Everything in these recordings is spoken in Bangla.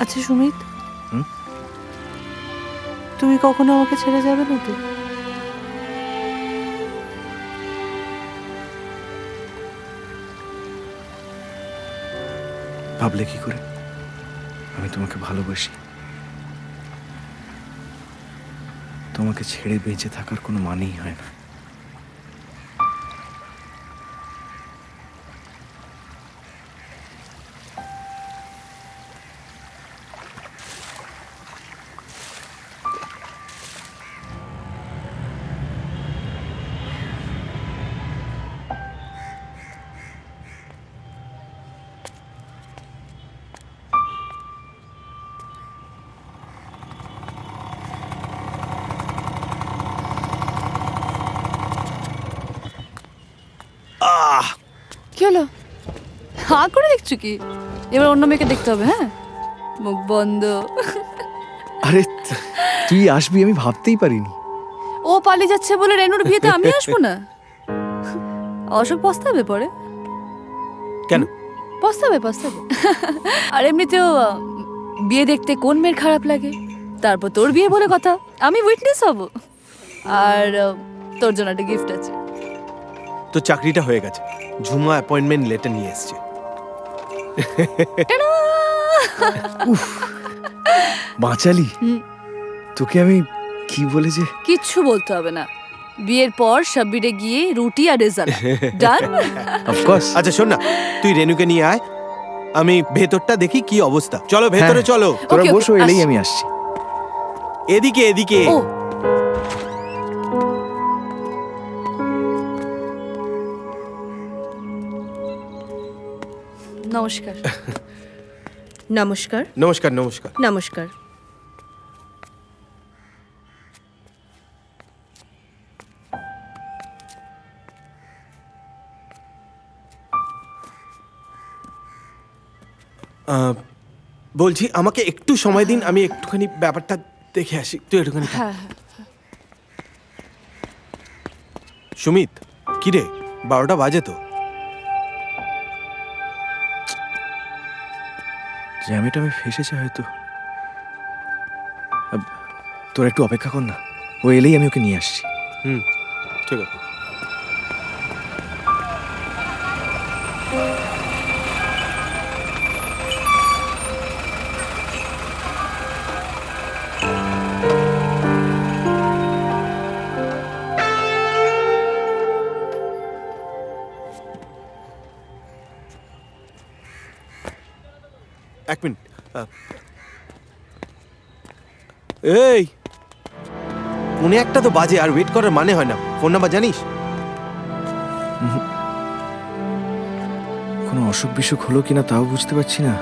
আচ্ছা সুমিত, তুমি কখনো আমাকে ছেড়ে যাবে না তো? ভাবলে কি করে আমি তোমাকে ভালোবাসি? তোমাকে ছেড়ে বেঁচে থাকার কোনো মানেই হয় না। কি হলো? হাঁ করে দেখছো কি? এবার অন্য মেয়েকে দেখতে হবে। হ্যাঁ, মুখ বন্ধ। আরে তুই আসবি আমি ভাবতেই পারিনি। ও পালিয়ে যাচ্ছে বলে রেনুর বিয়েতে আমি আসবো না? অশোক পস্তাবে পরে। কেন? পস্তাবে। আর এমনিতেও বিয়ে দেখতে কোন মেয়ের খারাপ লাগে? তারপর তোর বিয়ে বলে কথা, আমি উইটনেস হব। আর তোর জন্য একটা গিফট আছে। তো চাকরিটা হয়ে গেছে, ঝুমা অ্যাপয়েন্টমেন্ট লেটার নিয়ে এসছে। বাঁচালি। তোকে আমি কি বলে যে কিচ্ছু বলতে হবে না, বিয়ের পর সাব্বিরে গিয়ে রুটি আর রেজাল্ট ডান। অফকোর্স। আচ্ছা শোন না, তুই রেনুকে নিয়ে আয়, আমি ভেতরটা দেখি কি অবস্থা। চলো ভেতরে চলো। তোরা Okay, বসো, এলেই আসছি। আমি আসছি। এদিকে ও নমস্কার। নমস্কার। নমস্কার নমস্কার। নমস্কার। বলছি আমাকে একটু সময় দিন, আমি একটুখানি ব্যাপারটা দেখে আসি। তুই একটুখানি থাক। হ্যাঁ, সুমিত, কিরে 12টা বাজে তো? জ্যামেটা আমি ফেসেছে হয়তো। তোরা একটু অপেক্ষা কর না, ও এলেই আমি ওকে নিয়ে আসছি। ঠিক আছে। এক মিনিট। এই উনি একটা তো বাজে, আর ওয়েট করার মানে হয় না। ফোন নাম্বার জানিস? কোনো অসুখ বিসুখ হলো কিনা তাও বুঝতে পারছি না।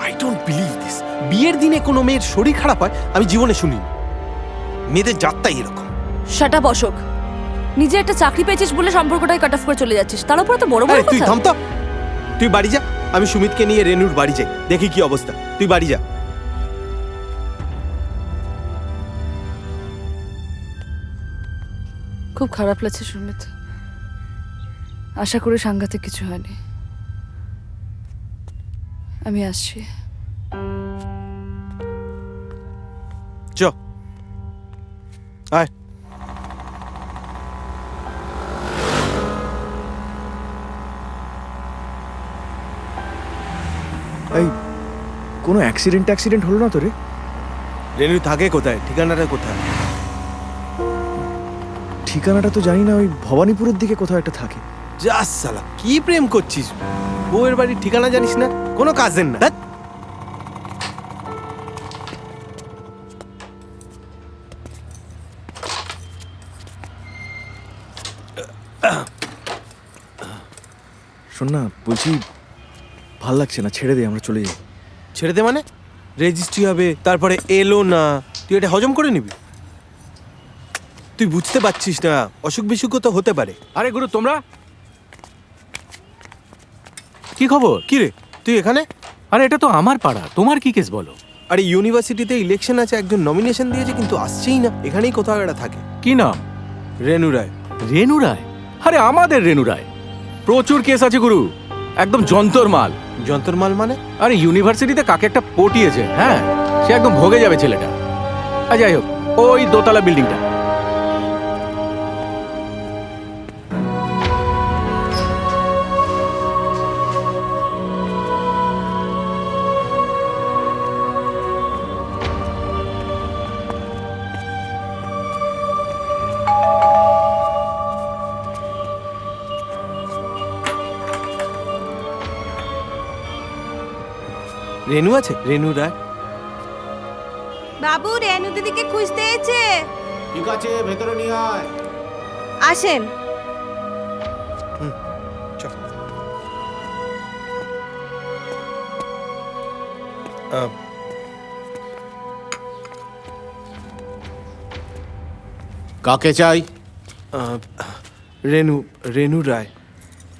I don't believe this. বিয়ের দিনে কোনো মেয়ের শরীর খারাপ হয় আমি জীবনে শুনিনি। মেয়েদের জাতটাই এরকম। Shut up Ashok. নিজে একটা চাকরি পেয়েছিস বলে সম্পর্কটাই কাট অফ করে চলে যাচ্ছিস, তার উপর তো বড় বড় তুই কথা। থাম তো, তুই বাড়ি যা। আমি সুমিতকে নিয়ে রেনুর বাড়ি যাই, দেখি কি অবস্থা। তুই বাড়ি যা। খুব খারাপ লাগছে সুমিত, আশা করি সাংঘাতিক কিছু হয়নি। আমি আসছি। চ আয়। এই কোনো অ্যাক্সিডেন্ট হলো না তো রে? রেনু থাকে কোথায়? ঠিকানাটা কোথায়? ঠিকানাটা তো জানি না, ওই ভবানীপুরের দিকে কোথাও একটা থাকে। যা সালা, কি প্রেম করছিস? বউয়ের বাড়ির ঠিকানা জানিস না? কোনো কাজের না। ধ্যাৎ। শোন না, বলছি ভাল লাগছে না, ছেড়ে দে, আমরা চলে যাই। ছেড়ে দে মানে? রেজিস্ট্রি হবে, তারপরে এলো না, তুই এটা হজম করে নিবি? তুই বুঝতে পারছিস না, অসুখ বিসুখও তো হতে পারে। আরে গুরু, তোমরা কি খবর? কি রে তুই এখানে? আরে এটা তো আমার পাড়া, তোমার কি কেস বলো? আরে ইউনিভার্সিটিতে ইলেকশন আছে, একজন নমিনেশন দিয়েছে কিন্তু আসছেই না। এখানেই কোথাও একটা থাকে। কি নাম? রেনু রায়। রেনু রায়? আরে আমাদের রেনু রায়। প্রচুর কেস আছে গুরু, একদম যন্তর মাল। যন্তর মাল মানে? আরে ইউনিভার্সিটিতে কাকে একটা পটিয়েছে, হ্যাঁ, সে একদম ভোগে যাবে ছেলেটা। আর যাই হোক, ওই দোতলা বিল্ডিংটা। রেনু আছে? রেনু রায়? বাবু রেনু দিদিকে খুঁজতে এসেছে। ঠিক আছে, ভেতরে নিয়ে আয়। আসেন। চল। কাকে চাই? রেনু, রেনু রায়।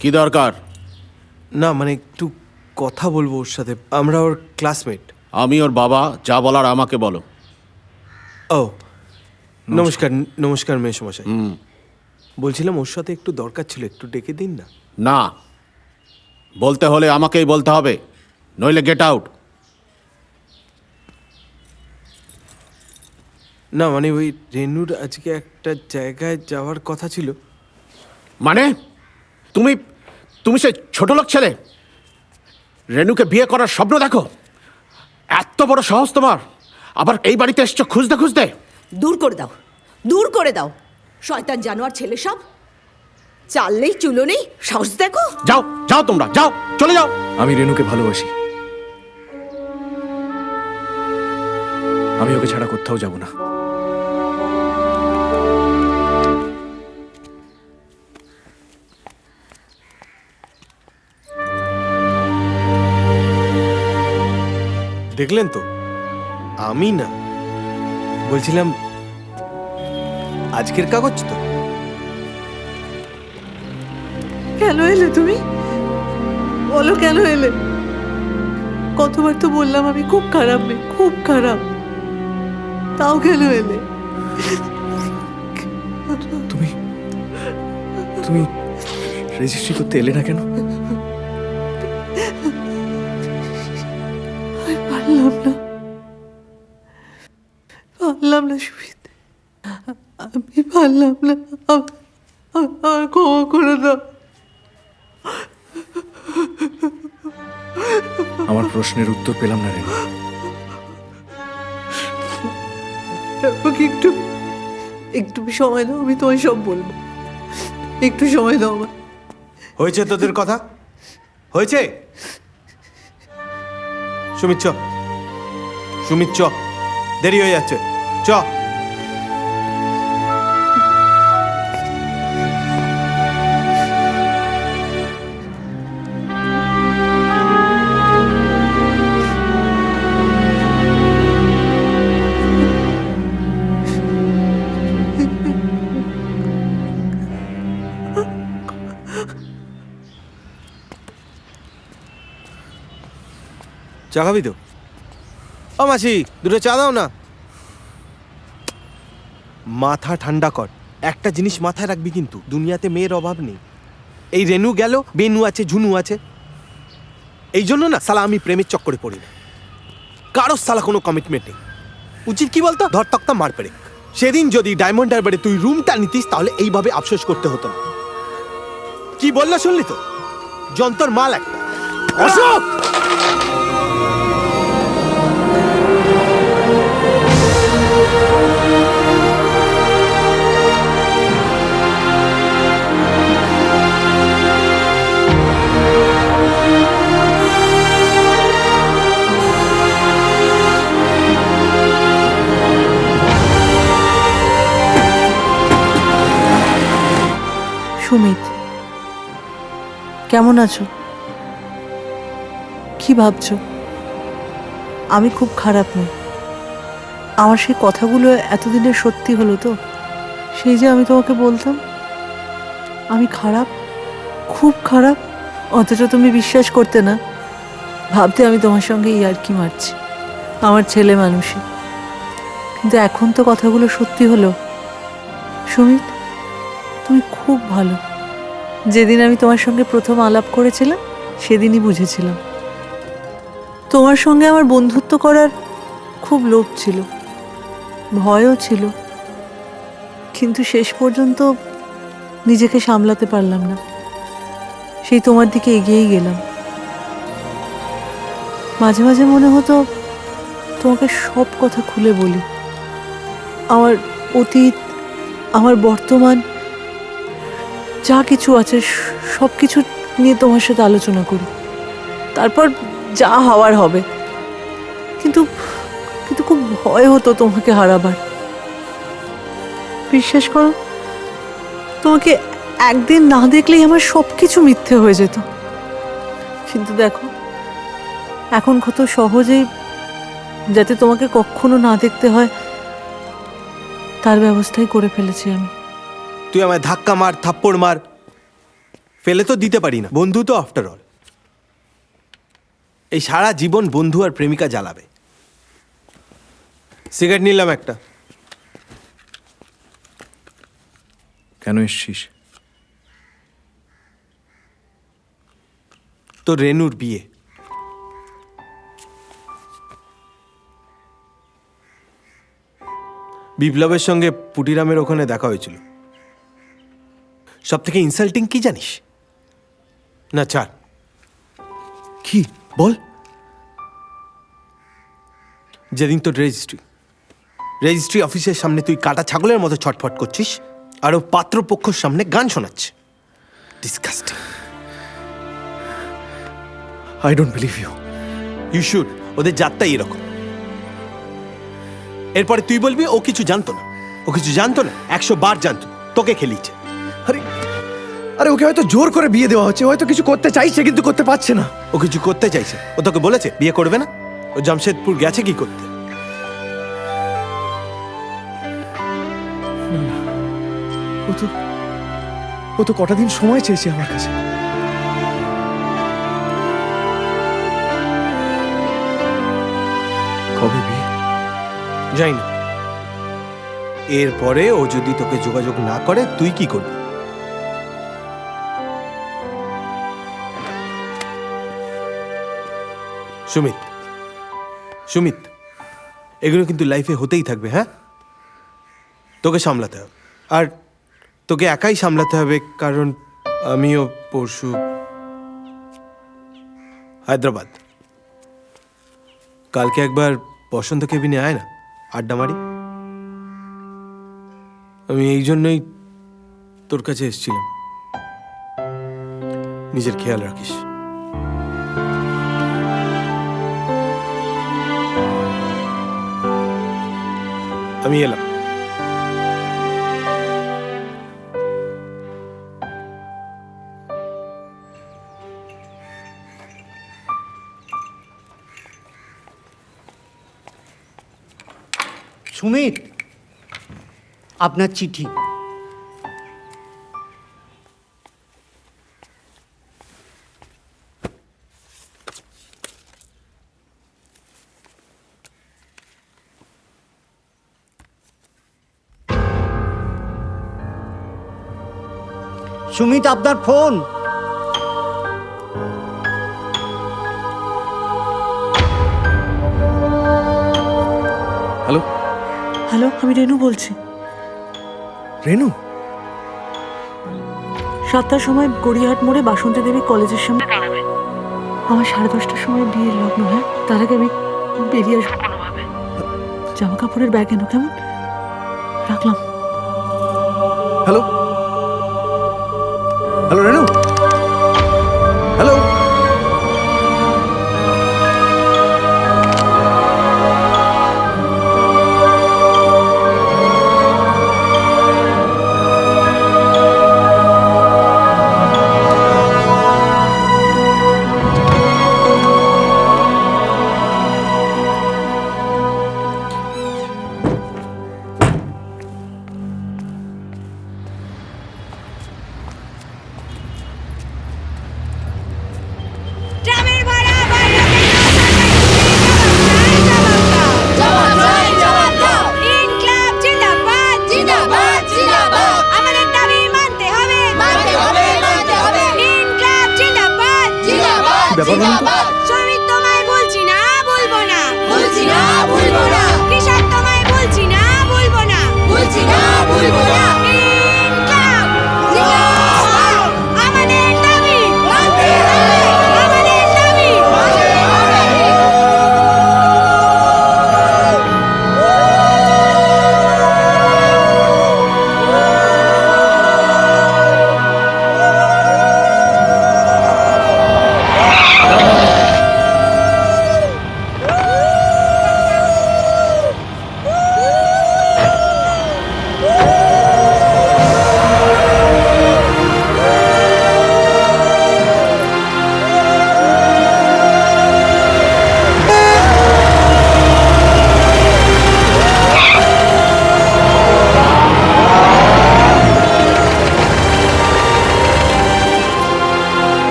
কি দরকার? না মানে একটু কথা বলবো ওর সাথে, আমরা ওর ক্লাসমেট। আমি ওর বাবা, যা বলার আমাকে বলো। ও নমস্কার। নমস্কার মেসমশাই। হুম। বলছিলাম ওর সাথে একটু দরকার ছিল, একটু ডেকে দিন না। না, বলতে হলে আমাকেই বলতে হবে, নইলে গেট আউট। না মানে ওই রেনুর আজকে একটা জায়গায় যাওয়ার কথা ছিল। মানে তুমি তুমি সেই ছোট লোক ছেলে, রেনুকে বিয়ে করার স্বপ্ন দেখো? এত বড় সাহস তোমার! আবার এই বাড়িতে এসছো খুঁজতে খুঁজতে? দূর করে দাও, দূর করে দাও, শয়তান জানোয়ার ছেলে সব। চাললেই চুলো নেই, সাহস দেখো। যাও যাও, তোমরা যাও, চলে যাও। আমি রেনুকে ভালোবাসি, আমি ওকে ছাড়া কোথাও যাব না। দেখলেন তো, আমি না বলছিলাম আজকের কাগজ তো। কেন এলে তুমি? বলো কেন এলে? কতবার তো বললাম আমি খুব খারাপ মেয়ে, খুব খারাপ, তাও কেন এলে? তুমি তুমি রেজিস্ট্রি করতে এলে না কেন? পারলাম না, পারলাম না সুমিত, আমি পারলাম না। আমার ক্ষমা করে দাও। আমার প্রশ্নের উত্তর পেলাম না রেনু। আমাকে একটু একটু সময় দাও, আমি তোমায় সব বলবো। একটু সময় দাও আমার। হয়েছে তোদের কথা? হয়েছে? সুমিত চ, সুমিত চ, দেরি হয়ে যাচ্ছে, চ। চা খাবি তো? ও মাসি, দুটো চা দাও না। মাথা ঠান্ডা কর, একটা জিনিস মাথায় রাখবি কিন্তু, দুনিয়াতে মেয়ের অভাব নেই। এই রেনু গেল, বেনু আছে, ঝুনু আছে, এই জন্য না সালা আমি প্রেমের চক্করে পড়ি না। কারোর সালা কোনো কমিটমেন্ট নেই। উচিত কি বলতো, ধর তক্তা মার পেরে। সেদিন যদি ডায়মন্ড হারবারে তুই রুমটা নিতিস তাহলে এইভাবে আফসোস করতে হতো না। কি বললো শুনলি তো? যন্তর মাল একটা। অশোক! সুমিত, কেমন আছো? কি ভাবছো? আমি খুব খারাপ নই। আমার সেই কথাগুলো এতদিনের সত্যি হলো তো? সেই যে আমি তোমাকে বলতাম আমি খারাপ, খুব খারাপ, অথচ তুমি বিশ্বাস করতে না, ভাবতে আমি তোমার সঙ্গে ইয়ার্কি মারছি, আমার ছেলে মানুষই। কিন্তু এখন তো কথাগুলো সত্যি হলো। সুমিত, তুমি খুব ভালো। যেদিন আমি তোমার সঙ্গে প্রথম আলাপ করেছিলাম সেদিনই বুঝেছিলাম তোমার সঙ্গে আমার বন্ধুত্ব করার খুব লোভ ছিল, ভয়ও ছিল, কিন্তু শেষ পর্যন্ত নিজেকে সামলাতে পারলাম না, সেই তোমার দিকে এগিয়েই গেলাম। মাঝে মাঝে মনে হতো তোমাকে সব কথা খুলে বলি, আমার অতীত, আমার বর্তমান, যা কিছু আছে সব কিছু নিয়ে তোমার সাথে আলোচনা করি, তারপর যা হওয়ার হবে। কিন্তু কিন্তু খুব ভয় হতো তোমাকে হারাবার। বিশ্বাস করো, তোমাকে একদিন না দেখলেই আমার সব কিছু মিথ্যে হয়ে যেত। কিন্তু দেখো, এখন কত সহজেই যাতে তোমাকে কখনো না দেখতে হয় তার ব্যবস্থাই করে ফেলেছি আমি। তুই আমায় ধাক্কা মার, থাপ্পড় মার, ফেলে তো দিতে পারি না, বন্ধু তো আফটার অল। এই সারা জীবন বন্ধু আর প্রেমিকা জ্বালাবে। সিগারেট নিলাম একটা। কেন এসছিস? তো রেনুর বিয়ে। বিপ্লবের সঙ্গে পুটিরামের ওখানে দেখা হয়েছিল। সব থেকে ইনসাল্টিং কি জানিস? না ছাড়, কি বল? যেদিন তোর রেজিস্ট্রি অফিসের সামনে তুই কাটা ছাগলের মতো ছটফট করছিস, আর ও পাত্রপক্ষর সামনে গান শোনাচ্ছে। Disgusting. I don't believe you. You should. ওদের জাতটাই এরকম। এরপরে তুই বলবি ও কিছু জানতো না, ও কিছু জানতো না, 100 বার জানতো, তোকে খেলিছে। আরে আরে ওকে হয়তো জোর করে বিয়ে দেওয়া হচ্ছে, হয়তো কিছু করতে চাইছে কিন্তু করতে পারছে না। ও কিছু করতে চাইছে, ও তোকে বলেছে বিয়ে করবে না? ও জামশেদপুর গেছে কি করতে? ও তো কটা দিন সময় চেয়েছে আমার কাছে। কবে বিয়ে? যাই না। এরপরে ও যদি তোকে যোগাযোগ না করে তুই কি করবি? সুমিত, সুমিত, এগুলো কিন্তু লাইফে হতেই থাকবে। হ্যাঁ, তোকে সামলাতে হবে, আর তোকে একাই সামলাতে হবে, কারণ আমিও পরশু হায়দ্রাবাদ। কালকে একবার বসন্ত কেবিনে আয় না, আড্ডা মারি। আমি এই জন্যই তোর কাছে এসেছিলাম। নিজের খেয়াল রাখিস। আমি এলাম। সুমিত, আপনার চিঠি। সুমিত, আপনার ফোন। হ্যালো হ্যালো, আমি রেনু বলছি। রেনু? 7টার সময় গড়িয়াহাট মোড়ে বাসন্তী দেবী কলেজের সামনে দাঁড়াবে। আমার 10:30টার সময় বিয়ের লগ্ন। হ্যাঁ, তার আগে আমি বেরিয়ে আসবো কোনোভাবে। জামা কাপড়ের ব্যাগ এনো, কেমন? রাখলাম।